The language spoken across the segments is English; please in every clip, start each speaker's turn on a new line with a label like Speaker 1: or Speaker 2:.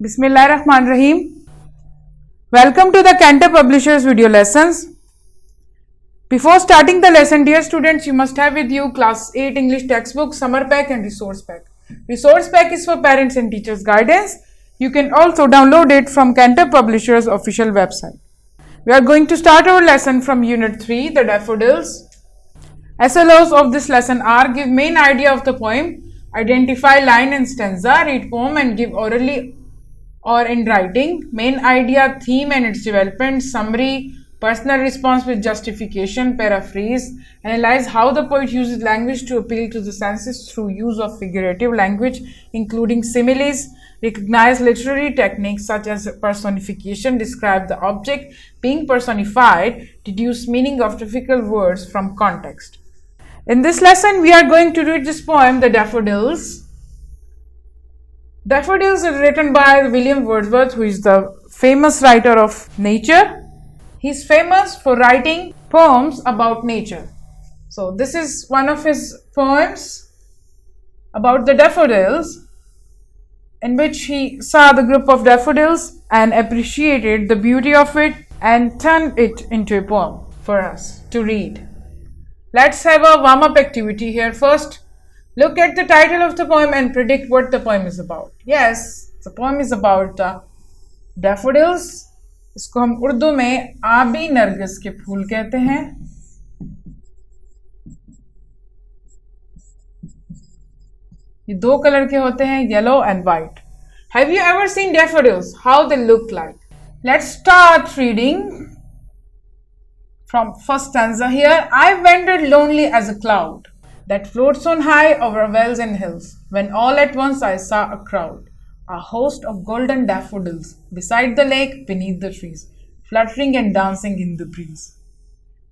Speaker 1: Bismillahirrahmanirrahim. Welcome to the Cantor Publishers video lessons. Before starting the lesson, dear students, you must have with you class 8 English textbook, summer pack and resource pack. Resource pack is for parents and teachers guidance. You can also download it from Cantor Publishers official website. We are going to start our lesson from unit 3, the daffodils. SLOs of this lesson are: give main idea of the poem, identify line and stanza, read poem and give orally or in writing, main idea, theme and its development, summary, personal response with justification, paraphrase, analyze how the poet uses language to appeal to the senses through use of figurative language, including similes, recognize literary techniques such as personification, describe the object being personified, deduce meaning of difficult words from context. In this lesson, we are going to read this poem, The Daffodils. Daffodils is written by William Wordsworth, who is the famous writer of nature. He is famous for writing poems about nature. So this is one of his poems about the daffodils, in which he saw the group of daffodils and appreciated the beauty of it and turned it into a poem for us to read. Let's have a warm-up activity here. First, look at the title of the poem and predict what the poem is about. Yes, the poem is about the daffodils. इसको हम उर्दू में आबी नरगिस के फूल कहते हैं. ये दो colour के होते हैं, yellow and white. Have you ever seen daffodils? How they look like? Let's start reading from first stanza here. I wandered lonely as a cloud that floats on high over vales and hills, when all at once I saw a crowd, a host of golden daffodils, beside the lake, beneath the trees, fluttering and dancing in the breeze.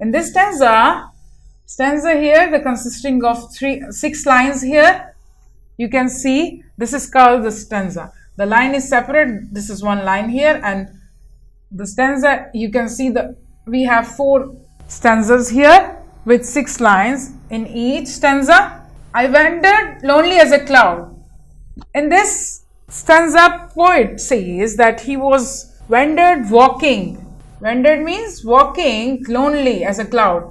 Speaker 1: In this stanza here, the consisting of 6 lines here, you can see this is called the stanza. The line is separate. This is one line here, and the stanza, you can see we have 4 stanzas here with 6 lines in each stanza. I wandered lonely as a cloud. In this stanza, poet says that he was wandered walking. Wandered means walking lonely as a cloud.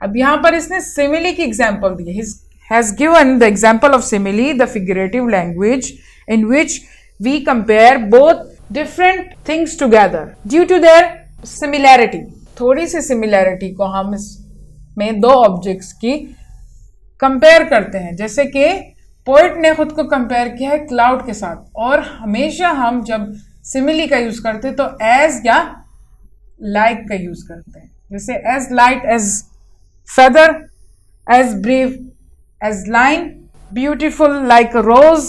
Speaker 1: अब यहाँ पर इसने simile की example the. He has given the example of simile, the figurative language in which we compare both different things together due to their similarity. थोड़ी सी similarity को हम इसमें 2 objects की compare करते हैं. जैसे कि पोइट ने खुद को कंपेयर किया है क्लाउड के साथ, और हमेशा हम जब सिमिली का यूज करते हैं तो एज या लाइक का यूज करते हैं. जैसे as light as feather, as brave as lion, beautiful like a rose.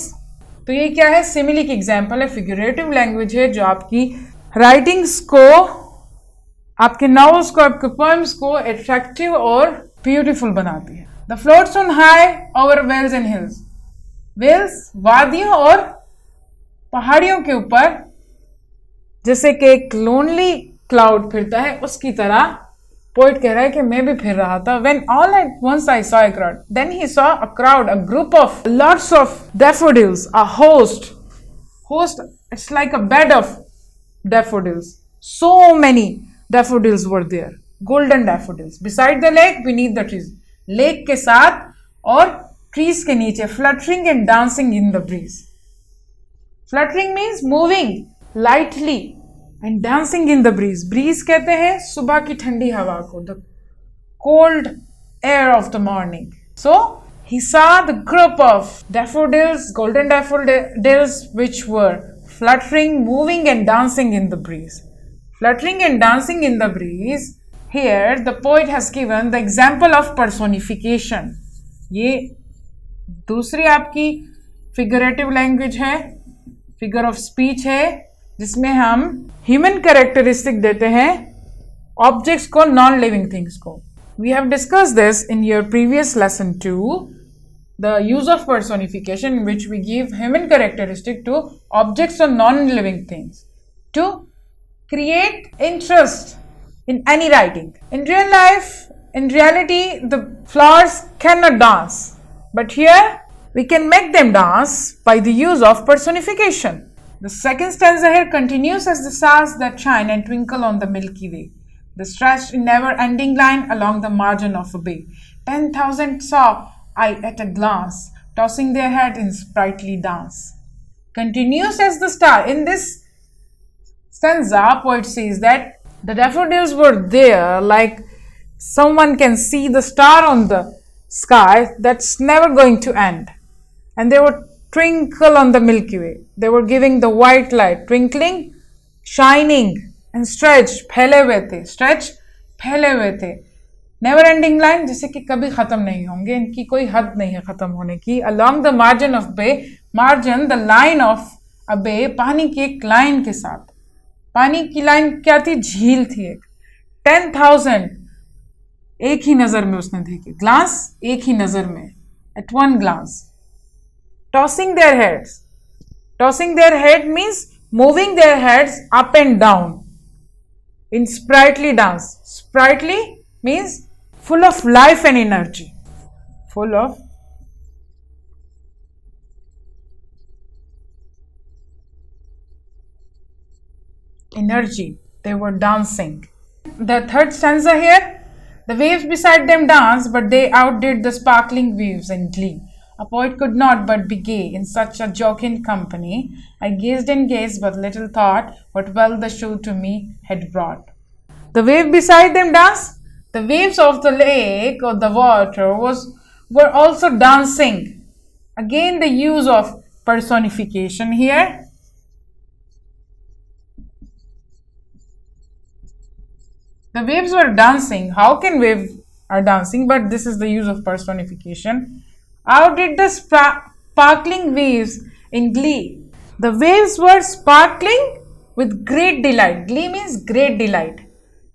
Speaker 1: तो ये क्या है? सिमिली की एग्जांपल है, फिगरेटिव लैंग्वेज है जो आपकी राइटिंग्स को, आपके नॉवेल्स को, आपके पोएम्स को एट्रैक्टिव और ब्यूटीफुल बनाती है. The floats on high over vales and hills. Vales वादियों और पहाड़ियों के ऊपर जैसे कि एक लोनली क्लाउड फिरता है, उसकी तरह पोइट कह रहा है कि मैं भी फिर रहा था. When all at once I saw a crowd, then he saw a crowd, a group of lots of daffodils, a host, it's like a bed of daffodils. So many daffodils were there, golden daffodils, beside the lake, beneath the trees. Lake के साथ और trees के नीचे, fluttering and dancing in the breeze. Fluttering means moving lightly and dancing in the breeze. Breeze कहते हैं सुबह की ठंडी हवा को, the cold air of the morning. So he saw the group of daffodils, golden daffodils, which were fluttering, moving and dancing in the breeze. Fluttering and dancing in the breeze. Here the poet has given the example of personification. ये दूसरी आपकी figurative language है, figure of speech है, जिसमें हम human characteristic देते हैं objects को, non-living things को. We have discussed this in your previous lesson too, the use of personification, in which we give human characteristic to objects or non-living things to create interest in any writing. In real life, in reality, the flowers cannot dance, but here we can make them dance by the use of personification. The second stanza here continues as the stars that shine and twinkle on the Milky Way. They stretched in never-ending line along the margin of a bay. 10,000 saw I at a glance, tossing their head in sprightly dance. Continues as the star. In this stanza, poet says that the daffodils were there like someone can see the star on the sky that's never going to end. And they would twinkle on the Milky Way. They were giving the white light, twinkling, shining and stretch, फैले हुए थे, stretch, फैले हुए थे. Never ending line जैसे कि कभी खत्म नहीं होंगे, इनकी कोई हद नहीं है खत्म होने की. Along the margin of bay, margin the line of a bay, पानी की एक लाइन के साथ. पानी की लाइन क्या थी? झील थी एक. 10,000 एक ही नजर में उसने देखी. ग्लास एक ही नजर में, at one glance. Tossing their heads. Tossing their head means moving their heads up and down in sprightly dance. Sprightly means full of life and energy. Full of energy. They were dancing. The third stanza here. The waves beside them danced, but they outdid the sparkling waves in glee. A poet could not but be gay in such a jocund company. I gazed and gazed, but little thought what well the show to me had brought. The wave beside them danced. The waves of the lake or the water were also dancing. Again, the use of personification here. The waves were dancing. How can waves are dancing? But this is the use of personification. Outdid the sparkling waves in glee. The waves were sparkling with great delight. Glee means great delight.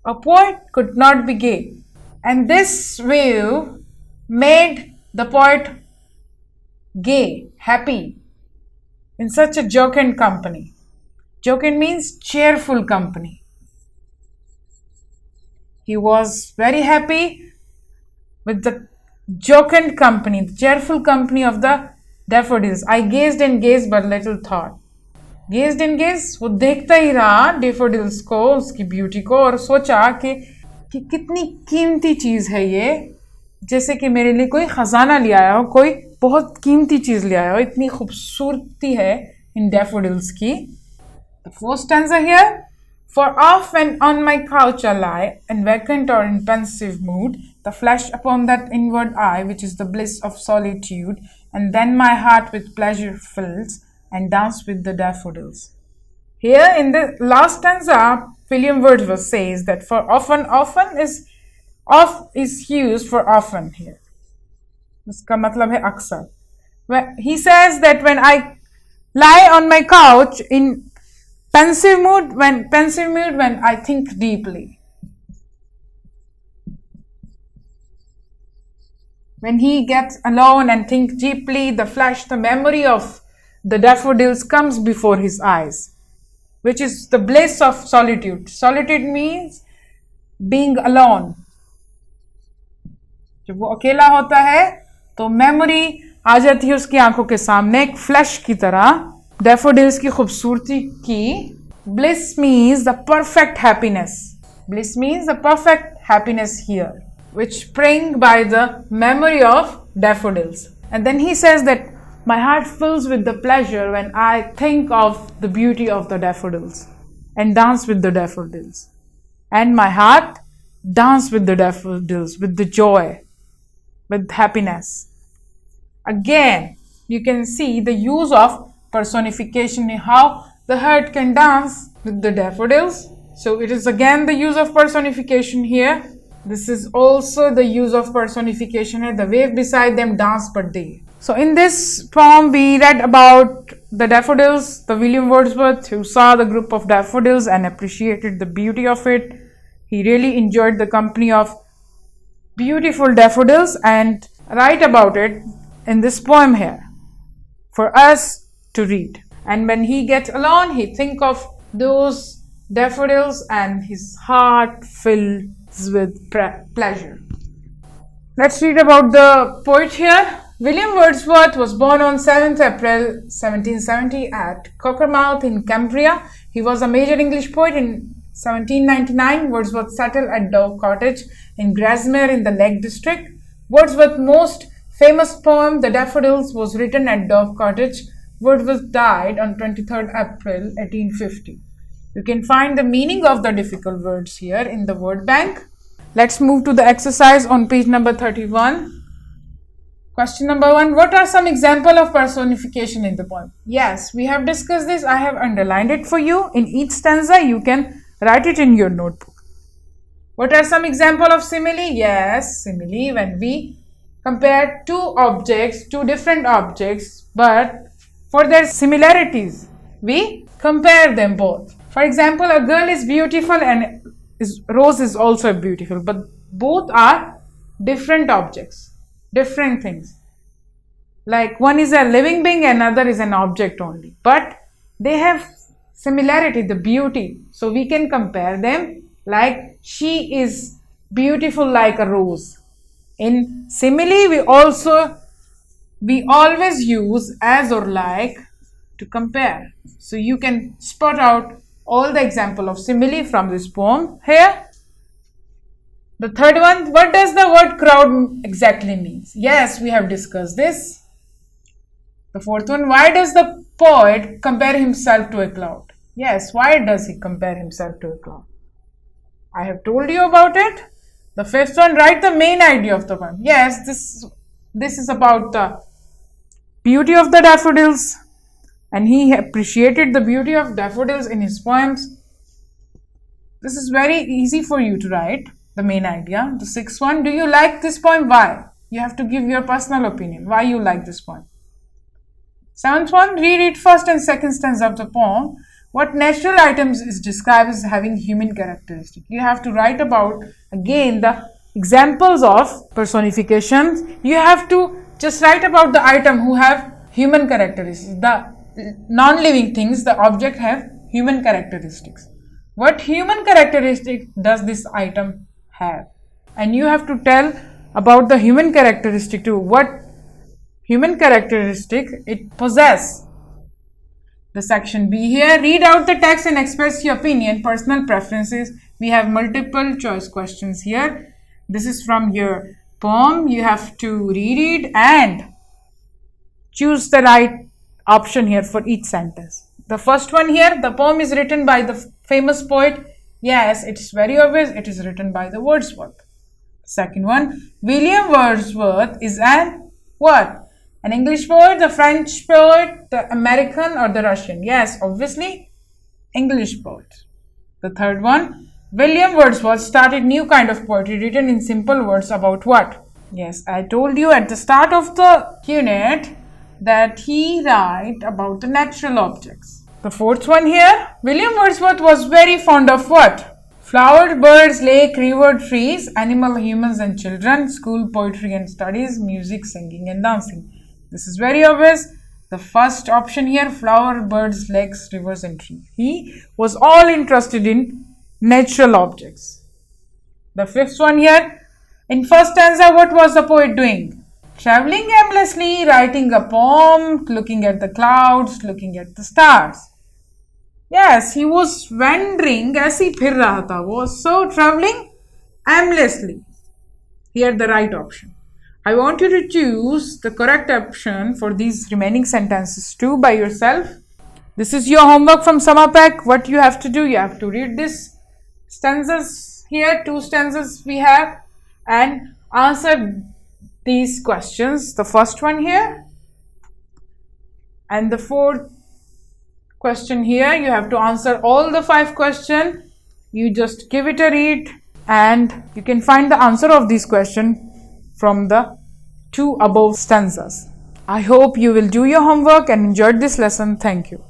Speaker 1: A poet could not be gay. And this wave made the poet gay, happy, in such a jocund company. Jocund means cheerful company. He was very happy with the jocund company, the cheerful company of the daffodils. I gazed and gazed but little thought. Gazed and gazed, वो देखता ही रहा daffodils को, उसकी beauty को, और सोचा कि कितनी कीमती चीज़ है ये, जैसे कि मेरे लिए कोई खजाना ले आया हो, कोई बहुत कीमती चीज़ ले आया हो, इतनी खूबसूरती है इन daffodils की. The fourth stanza here. For off when on my couch I lie, in vacant or in pensive mood, the flash upon that inward eye, which is the bliss of solitude, and then my heart with pleasure fills, and dance with the daffodils. Here in the last stanza, William Wordsworth says that for often is used for often here. Uska matlab hai aksar. He says that when I lie on my couch in pensive mood when I think deeply. When he gets alone and thinks deeply, the memory of the daffodils comes before his eyes, which is the bliss of solitude. Solitude means being alone. जब वो अकेला होता है तो memory आ जाती है उसकी आंखों के सामने एक फ्लैश की तरह. Daffodils की खूबसूरती की. Bliss means the perfect happiness. Bliss means the perfect happiness here, which spring by the memory of daffodils. And then he says that my heart fills with the pleasure when I think of the beauty of the daffodils and dance with the daffodils. And my heart dance with the daffodils, with the joy, with happiness. Again, you can see the use of personification, how the heart can dance with the daffodils. So it is again the use of personification here. This is also the use of personification here. The wave beside them dance but they. So in this poem we read about the daffodils, the William Wordsworth who saw the group of daffodils and appreciated the beauty of it. He really enjoyed the company of beautiful daffodils and write about it in this poem here for us to read. And when he gets alone, he think of those daffodils and his heart fills with pleasure. Let's read about the poet here. William Wordsworth was born on 7th April 1770 at Cockermouth in Cumbria. He was a major English poet. In 1799, Wordsworth settled at Dove Cottage in Grasmere in the Lake District. Wordsworth's most famous poem, The Daffodils, was written at Dove Cottage. Wordsworth died on 23rd April 1850. You can find the meaning of the difficult words here in the word bank. Let's move to the exercise on page number 31. Question number 1. What are some examples of personification in the poem? Yes, we have discussed this. I have underlined it for you. In each stanza, you can write it in your notebook. What are some examples of simile? Yes, simile, when we compare two different objects, but for their similarities, we compare them both. For example, a girl is beautiful and Rose is also beautiful, but both are different objects, different things. Like one is a living being, another is an object only, but they have similarity, the beauty. So we can compare them, like she is beautiful like a rose. In simile, we always use as or like to compare. So you can spot out all the example of simile from this poem here. The third one, what does the word crowd exactly mean? Yes, we have discussed this. The fourth one, why does the poet compare himself to a cloud? Yes, why does he compare himself to a cloud? I have told you about it. The fifth one, write the main idea of the poem. Yes, this is about the beauty of the daffodils, and he appreciated the beauty of daffodils in his poems. This is very easy for you to write, the main idea. The sixth one, do you like this poem? Why? You have to give your personal opinion, why you like this poem. Seventh one, reread first and second stanza of the poem. What natural items is described as having human characteristics? You have to write about, again, the examples of personifications. You have to just write about the item who have human characteristics. The non-living things, the object have human characteristics. What human characteristic does this item have? And you have to tell about the human characteristic too. What human characteristic it possesses. The section B here, read out the text and express your opinion, personal preferences. We have multiple choice questions here. This is from your poem. You have to reread and choose the right option here for each sentence. The first one here, the poem is written by the famous poet. Yes, it's very obvious, it is written by the Wordsworth. Second one, William Wordsworth is an what? An English poet, the French poet, the American or the Russian? Yes, obviously, English poet. The third one, William Wordsworth started new kind of poetry written in simple words about what? Yes, I told you at the start of the unit that he write about the natural objects. The fourth one here, William Wordsworth was very fond of what? Flower, birds, lake, river, trees, animal, humans and children, school, poetry and studies, music, singing and dancing. This is very obvious. The first option here, flower, birds, lakes, rivers and trees. He was all interested in natural objects. The fifth one here, in first stanza, what was the poet doing? Traveling aimlessly, writing a poem, looking at the clouds, looking at the stars. Yes, he was wandering, ऐसे ही फिर रहा था वो, so traveling aimlessly. Here the right option. I want you to choose the correct option for these remaining sentences too by yourself. This is your homework from Summer Pack. What you have to do, you have to read this stanzas here, 2 stanzas we have, and answer these questions. The first one here and the 4th question here. You have to answer all the 5 questions. You just give it a read and you can find the answer of this question from the 2 above stanzas. I hope you will do your homework and enjoyed this lesson. Thank you.